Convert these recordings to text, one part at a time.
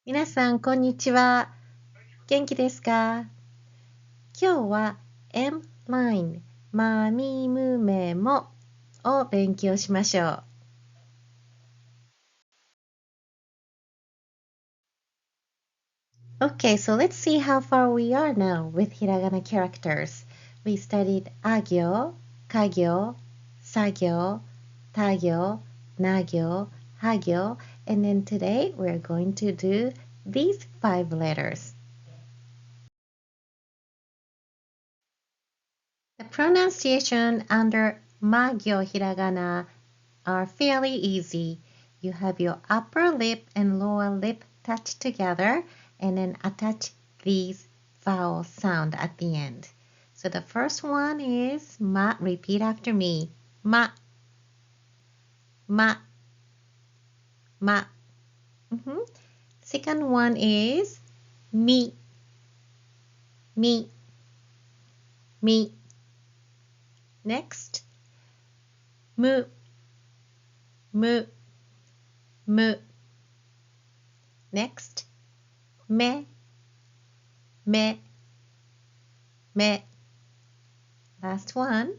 皆さん、こんにちは。元気ですか？今日は M ライン、マミムメモを勉強しましょう。Okay, so let's see how far we are now with Hiragana characters. We studied あ行、か行、さ行、た行、な行、は行, and then today we're going to do these 5 letters. The pronunciation under Magyo Hiragana are fairly easy. You have your upper lip and lower lip touch together and then attach these vowel sound at the end. So the first one is ma. Repeat after me. Ma, ma, ma. Second one is mi, mi, mi. Next, mu, mu, mu. Next, me, me, me. Last one,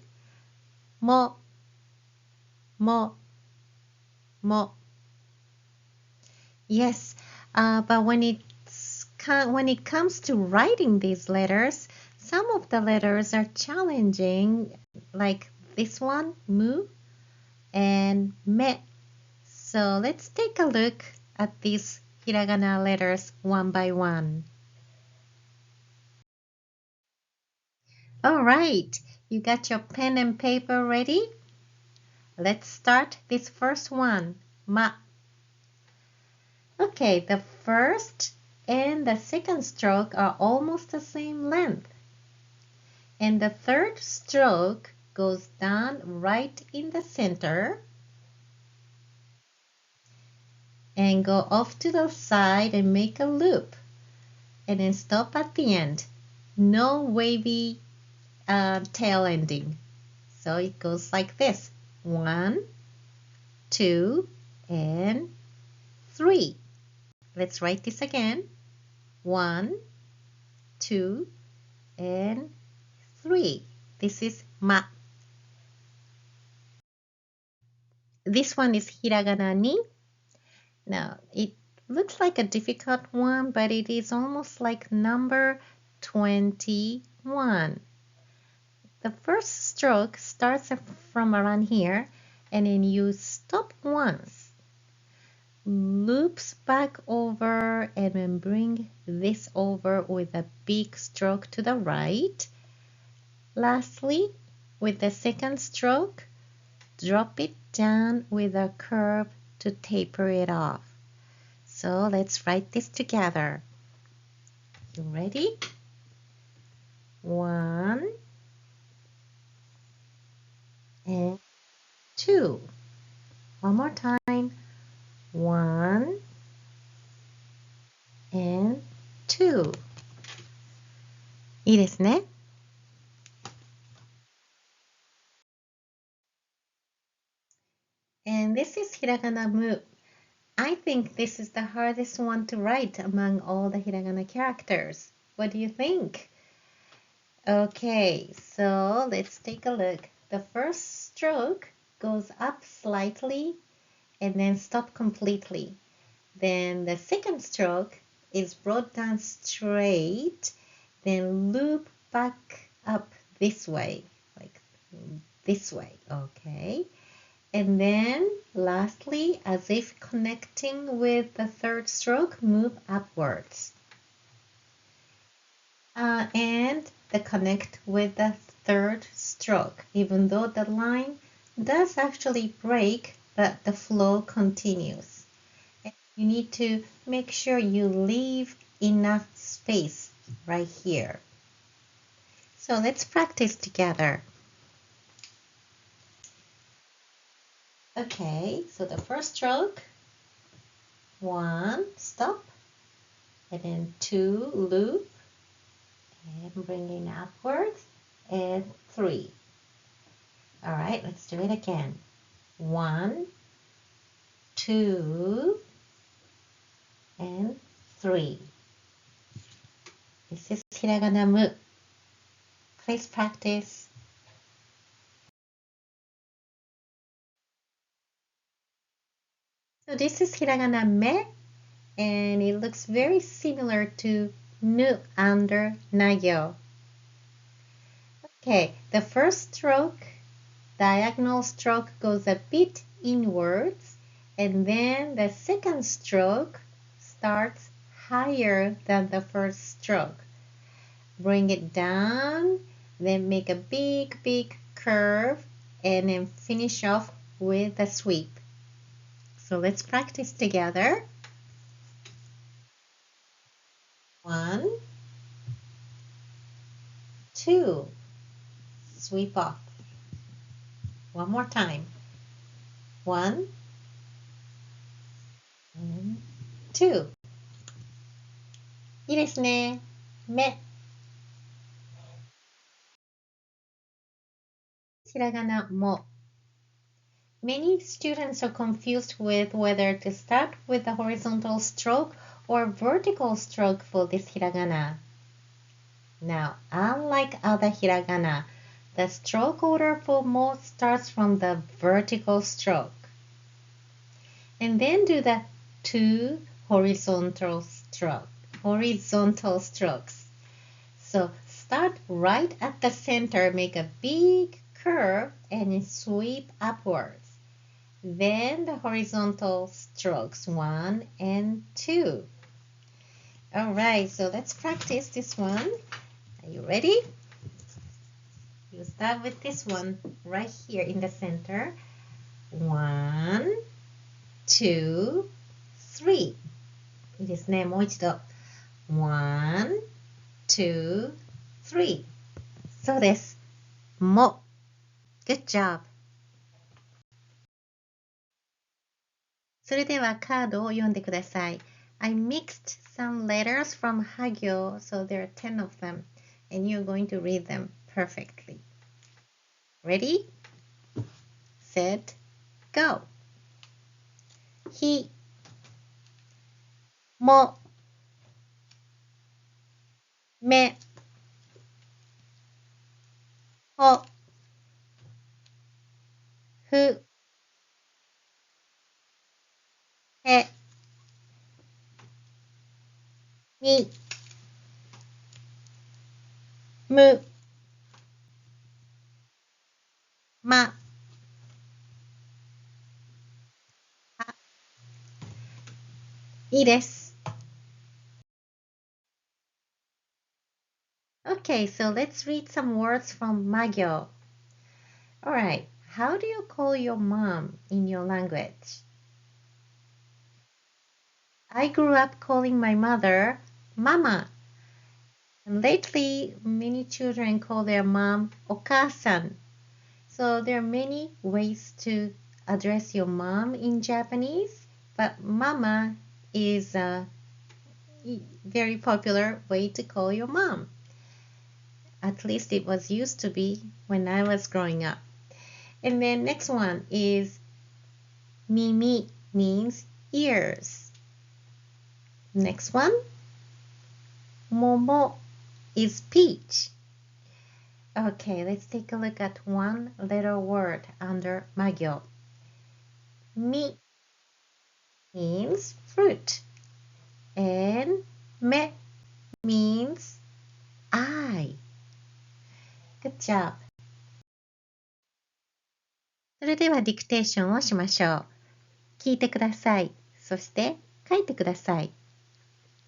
mo, mo, mo. Yes, but when it comes to writing these letters, some of the letters are challenging, like this one, mu, and me. So let's take a look at these hiragana letters one by one. All right, you got your pen and paper ready? Let's start this first one, ma. Okay, the first and the second stroke are almost the same length. And the third stroke goes down right in the center and go off to the side and make a loop. And then stop at the end. No wavy tail ending. So it goes like this. 1, 2, and 3. Let's write this again. 1, 2, and 3. This is ma. This one is hiragana ni. Now, it looks like a difficult one, but it is almost like number 21. The first stroke starts from around here, and then you stop once, loops back over, and then bring this over with a big stroke to the right. Lastly, with the second stroke, drop it down with a curve to taper it off. So let's write this together. You ready? 1 and 2. One more time. 1 and 2. いいですね。And this is hiragana mu. I think this is the hardest one to write among all the hiragana characters. What do you think? Okay, so let's take a look. The first stroke goes up slightly and then stop completely. Then the second stroke is brought down straight, then loop back up this way, like this way, okay? And then lastly, as if connecting with the third stroke, move upwards. And the connect with the third stroke, even though the line does actually break, but the flow continues. And you need to make sure you leave enough space right here. So let's practice together. Okay, so the first stroke, 1, stop, and then 2, loop, and bringing upwards, and 3. All right, let's do it again. 1, 2, and 3. This is Hiragana mu. Please practice. So this is Hiragana me, and it looks very similar to nu under nagyo. Okay, the first stroke, diagonal stroke, goes a bit inwards, and then the second stroke starts higher than the first stroke. Bring it down, then make a big curve, and then finish off with a sweep. So let's practice together. 1, 2, sweep off. One more time. 1, 2. いいですね。目。ひらがなも。Many students are confused with whether to start with the horizontal stroke or vertical stroke for this hiragana. Now, unlike other hiragana, the stroke order for mo starts from the vertical stroke. And then do the 2 horizontal strokes. So start right at the center, make a big curve, and sweep upwards. Then the horizontal strokes 1 and 2. All right, so let's practice this one. Are you ready? You start with this one right here in the center. 1, 2, 3. いいですね。もう一度。1, 2, 3. そうです。も。Good job. それではカードを読んでください。I mixed some letters from Hagyo, so there are 10 of them, and you're going to read them perfectly. Ready? Set, go. ひ、も、め、ほ、ふ、へ、み、む、ま、あ、いいです。Okay, so let's read some words from Magyo. Alright, how do you call your mom in your language? I grew up calling my mother Mama. And lately, many children call their mom Okasan. So there are many ways to address your mom in Japanese, but Mama is a very popular way to call your mom. At least it was used to be when I was growing up. And then next one is Mimi, means ears. Next one, Momo is peach. Okay, let's take a look at one little word under Magyo. Mi means fruit, and me means eye. Good job. それではディクテーションをしましょう。聞いてください。そして書いてください。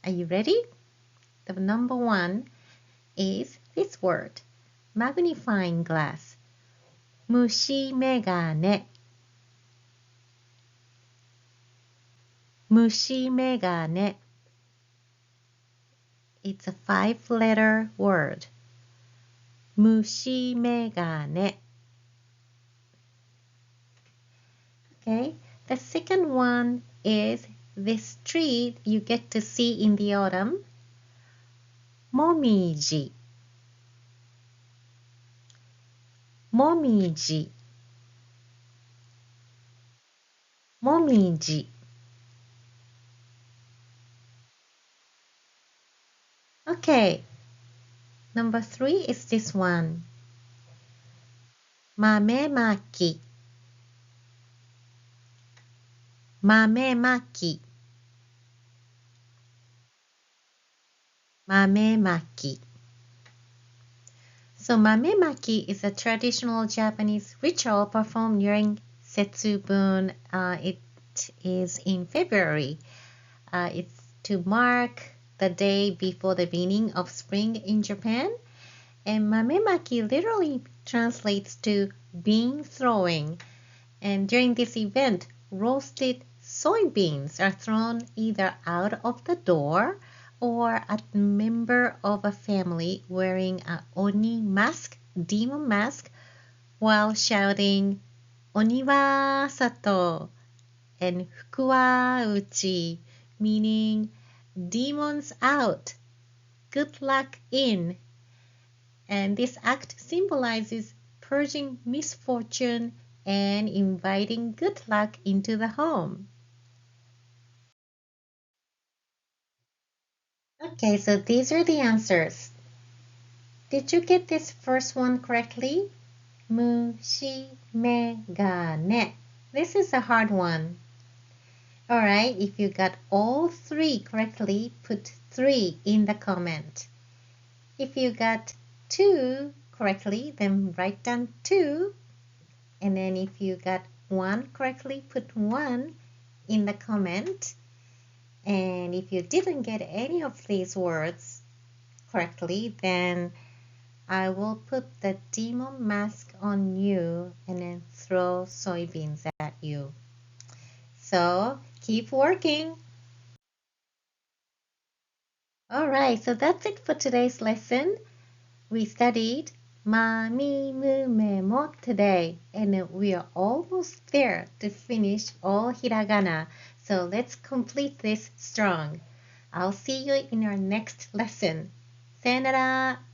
Are you ready? The number 1 is this word. Magnifying glass. 虫眼鏡。虫眼鏡。It's a 5-letter word. 虫眼鏡。Okay, the second one is this tree you get to see in the autumn. もみじ。もみじ。もみじ。Okay, number 3 is this one. Mamemaki. Mamemaki. Mamemaki. So mamemaki is a traditional Japanese ritual performed during Setsubun. It is in February. It's to mark the day before the beginning of spring in Japan. And mamemaki literally translates to bean throwing. And during this event, roasted soybeans are thrown either out of the door or at a member of a family wearing a oni mask, demon mask, while shouting "Oni wa sato" and "Fuku wa uchi," meaning demons out, good luck in. And this act symbolizes purging misfortune and inviting good luck into the home. Okay, so these are the answers. Did you get this first one correctly? Mushi megane. This is a hard one. Alright, if you got all 3 correctly, put 3 in the comment. If you got 2 correctly, then write down 2. And then if you got 1 correctly, put 1 in the comment. And if you didn't get any of these words correctly, then I will put the demon mask on you and then throw soybeans at you. So keep working. Alright, so that's it for today's lesson. We studied ma, mi, mu, me, mo today, and we are almost there to finish all hiragana. So let's complete this strong. I'll see you in our next lesson. さよなら.